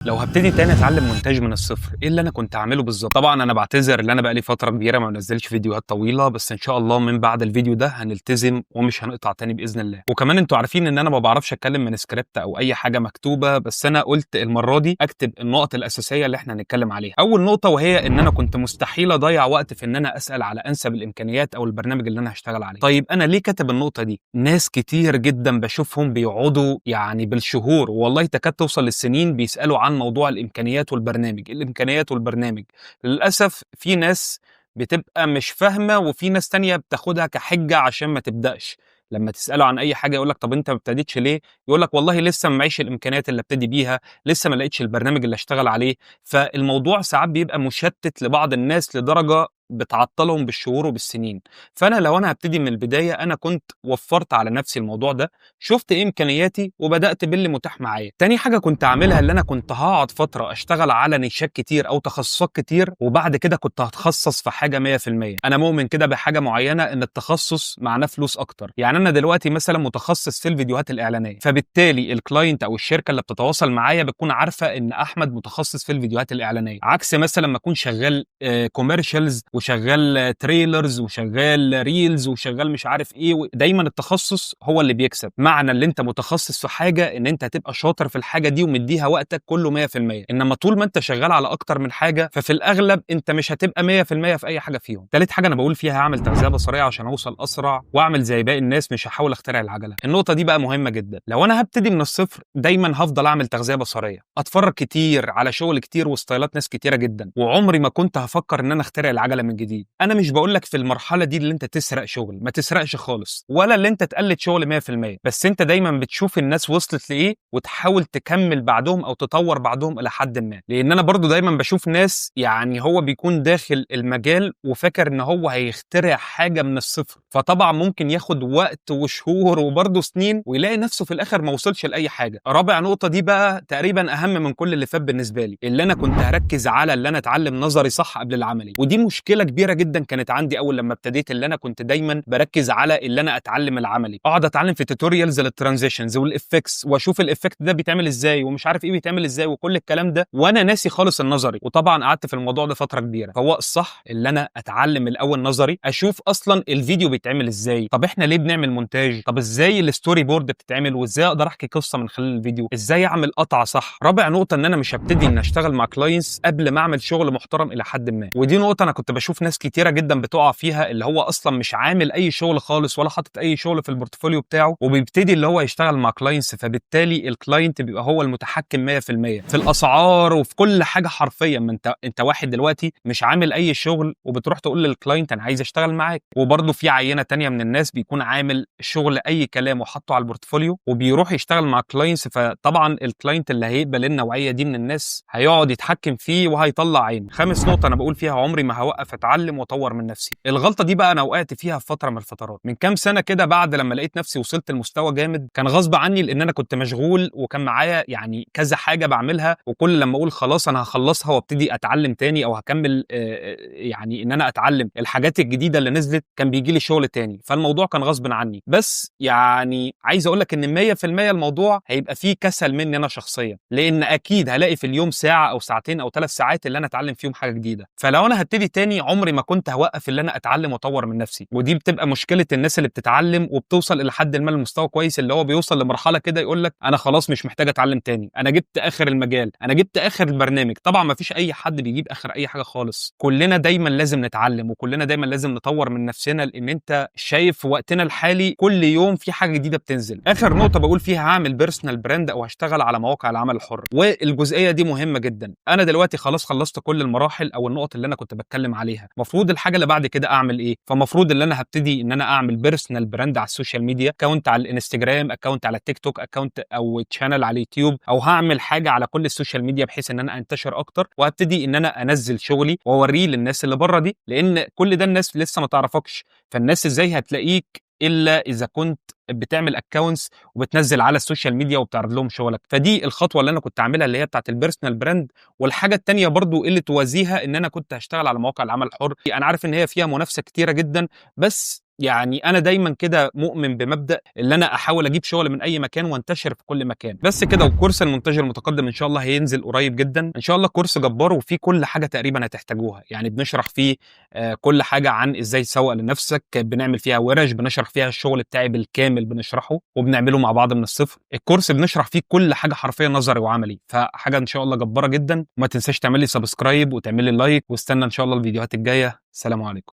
لو هابتدي تاني اتعلم مونتاج من الصفر، ايه اللي انا كنت هعمله بالظبط؟ طبعا انا بعتذر ان انا بقالي فتره كبيره ما بنزلش فيديوهات طويله، بس ان شاء الله من بعد الفيديو ده هنلتزم ومش هنقطع تاني باذن الله. وكمان انتوا عارفين ان انا ما بعرفش اتكلم من سكريبت او اي حاجه مكتوبه، بس انا قلت المره دي اكتب النقط الاساسيه اللي احنا هنتكلم عليها. اول نقطه وهي ان انا كنت مستحيل اضيع وقت في ان انا اسال على انسب الامكانيات او البرنامج اللي انا هشتغل عليه. طيب انا ليه كاتب النقطه دي؟ ناس كتير جدا بشوفهم بيقعدوا يعني بالشهور والله تكاد توصل للسنين بيسالوا عن موضوع الامكانيات والبرنامج. للاسف في ناس بتبقى مش فاهمه، وفي ناس تانية بتاخدها كحجه عشان ما تبداش. لما تساله عن اي حاجه يقول لك طب انت ما ابتديتش ليه؟ يقول لك والله لسه ما معيش الامكانيات اللي ابتدي بيها، لسه ما لقيتش البرنامج اللي اشتغل عليه. فالموضوع ساعات بيبقى مشتت لبعض الناس لدرجه بتعطلهم بالشهور وبالسنين. فانا لو انا هبتدي من البدايه، انا كنت وفرت على نفسي الموضوع ده، شفت ايه امكانياتي وبدات باللي متاح معايا. تاني حاجه كنت اعملها اللي انا كنت هقعد فتره اشتغل على نيشات كتير او تخصصات كتير، وبعد كده كنت هتخصص في حاجه 100%. انا مؤمن كده بحاجه معينه ان التخصص معناه فلوس اكتر. يعني انا دلوقتي مثلا متخصص في الفيديوهات الاعلانيه، فبالتالي الكلاينت او الشركه اللي بتتواصل معايا بتكون عارفه ان احمد متخصص في الفيديوهات الاعلانيه، عكس مثلا ما اكون شغال كوميرشالز وشغال تريلرز وشغال ريلز وشغال مش عارف ايه. دايما التخصص هو اللي بيكسب. معنى ان انت متخصص في حاجه ان انت هتبقى شاطر في الحاجه دي ومديها وقتك كله 100%. انما طول ما انت شغال على اكتر من حاجه ففي الاغلب انت مش هتبقى 100% في اي حاجه فيهم. ثالث حاجه انا بقول فيها هعمل تغذيه بصريه عشان اوصل اسرع واعمل زي باقي الناس، مش هحاول اخترع العجله. النقطه دي بقى مهمه جدا. لو انا هبتدي من الصفر دايما هفضل اعمل تغذيه بصريه، اتفرج كتير على شغل كتير وستايلات ناس كتيره جدا، وعمري ما كنت هفكر ان انا اخترع العجله من جديد. انا مش بقول لك في المرحله دي اللي انت تسرق شغل، ما تسرقش خالص، ولا اللي انت تقلد شغل 100%، بس انت دايما بتشوف الناس وصلت لايه وتحاول تكمل بعدهم او تطور بعدهم الى حد ما. لان انا برضو دايما بشوف ناس يعني هو بيكون داخل المجال وفاكر ان هو هيخترع حاجه من الصفر، فطبعا ممكن ياخد وقت وشهور وبرضه سنين ويلاقي نفسه في الاخر ما وصلش لاي حاجه. رابع نقطه دي بقى تقريبا اهم من كل اللي فات بالنسبه لي، اللي انا كنت هركز على اللي انا اتعلم نظري صح قبل العملي. ودي مشكله كبيره جدا كانت عندي اول لما ابتديت، اللي انا كنت دايما بركز على اللي انا اتعلم العملي، اقعد اتعلم في توتوريالز للترانزيشنز والافكتس واشوف الافكت ده بيتعمل ازاي ومش عارف ايه بيتعمل ازاي وكل الكلام ده، وانا ناسي خالص النظري. وطبعا قعدت في الموضوع ده فتره كبيره. فهو الصح اللي انا اتعلم الاول نظري، اشوف اصلا الفيديو بيتعمل ازاي، طب احنا ليه بنعمل مونتاج، طب ازاي الستوري بورد بتتعمل، وازاي اقدر احكي قصه من خلال الفيديو، ازاي اعمل قطعه صح. رابع نقطه ان انا مش هبتدي ان اشتغل مع كلاينتس قبل ما اعمل شغل محترم الى حد ما. ودي نقطه انا كنت بشوف ناس كتيره جدا بتقع فيها، اللي هو اصلا مش عامل اي شغل خالص ولا حاطط اي شغل في البورتفوليو بتاعه، وبيبتدي اللي هو يشتغل مع كلاينتس، فبالتالي الكلاينت بيبقى هو المتحكم 100% في الاسعار وفي كل حاجه حرفيا. ما انت واحد دلوقتي مش عامل اي شغل وبتروح تقول للكلاينت انا عايز اشتغل معاك. وبرده في عينه تانية من الناس بيكون عامل شغل اي كلام وحطه على البورتفوليو وبيروح يشتغل مع كلاينتس، فطبعا الكلاينت اللي هيقبل النوعيه دي من الناس هيقعد يتحكم فيه وهيطلع عينه. خامس نقطه انا بقول فيها عمري ما هوقف اتعلم واطور من نفسي. الغلطه دي بقى انا وقعت فيها في فتره من الفترات من كام سنه كده، بعد لما لقيت نفسي وصلت لمستوى جامد كان غصب عني، لان انا كنت مشغول وكان معايا يعني كذا حاجه بعملها، وكل لما اقول خلاص انا هخلصها وابتدي اتعلم تاني او هكمل يعني ان انا اتعلم الحاجات الجديده اللي نزلت كان بيجي لي شغل تاني، فالموضوع كان غصب عني. بس يعني عايز اقول لك ان 100% الموضوع هيبقى فيه كسل مني انا شخصيا، لان اكيد هلاقي في اليوم ساعه او ساعتين او 3 ساعات اللي انا اتعلم فيهم حاجه جديده. فلو انا هبتدي تاني عمري ما كنت هوقف اللي انا اتعلم واطور من نفسي. ودي بتبقى مشكله الناس اللي بتتعلم وبتوصل الى حد ما لمستوى كويس، اللي هو بيوصل لمرحله كده يقول لك انا خلاص مش محتاج اتعلم تاني، انا جبت اخر المجال، انا جبت اخر البرنامج. طبعا ما فيش اي حد بيجيب اخر اي حاجه خالص، كلنا دايما لازم نتعلم وكلنا دايما لازم نطور من نفسنا، لان انت شايف في وقتنا الحالي كل يوم في حاجه جديده بتنزل. اخر نقطه بقول فيها هعمل بيرسونال براند او هشتغل على مواقع العمل الحر، والجزئيه دي مهمه جدا. انا دلوقتي خلاص خلصت كل المراحل او النقط اللي انا كنت بتكلم عليها، المفروض الحاجه اللي بعد كده اعمل ايه؟ فمفروض ان انا هبتدي ان انا اعمل بيرسونال براند على السوشيال ميديا، اكونت على الانستجرام، اكونت على التيك توك، اكونت او تشانل على اليوتيوب، او هعمل حاجه على كل السوشيال ميديا بحيث ان انا انتشر اكتر، وابتدي ان انا انزل شغلي واوريه للناس اللي بره دي، لان كل ده الناس لسه ما تعرفكش. فالناس ازاي هتلاقيك الا اذا كنت بتعمل اكونتس وبتنزل على السوشيال ميديا وبتعرض لهم شغلك. فدي الخطوه اللي انا كنت عاملها اللي هي بتاعه البيرسونال براند. والحاجه الثانيه برضو اللي توازيها ان انا كنت هشتغل على مواقع العمل الحر. انا عارف ان هي فيها منافسه كتيره جدا، بس يعني انا دايما كده مؤمن بمبدأ اللي انا احاول اجيب شغل من اي مكان وانتشر في كل مكان. بس كده. وكورس المونتاج المتقدم ان شاء الله هينزل قريب جدا ان شاء الله. كورس جبار وفيه كل حاجه تقريبا هتحتاجوها. يعني بنشرح فيه كل حاجه عن ازاي تسوق لنفسك، بنعمل فيها ورش، بنشرح فيها الشغل بتاعي بالكامل بنشرحه وبنعمله مع بعض من الصفر. الكورس بنشرح فيه كل حاجه حرفيا نظري وعملي، فحاجه ان شاء الله جباره جدا. وما تنساش تعمل لي سبسكرايب وتعمل لي لايك، واستنى ان شاء الله الفيديوهات الجايه. سلام عليكم.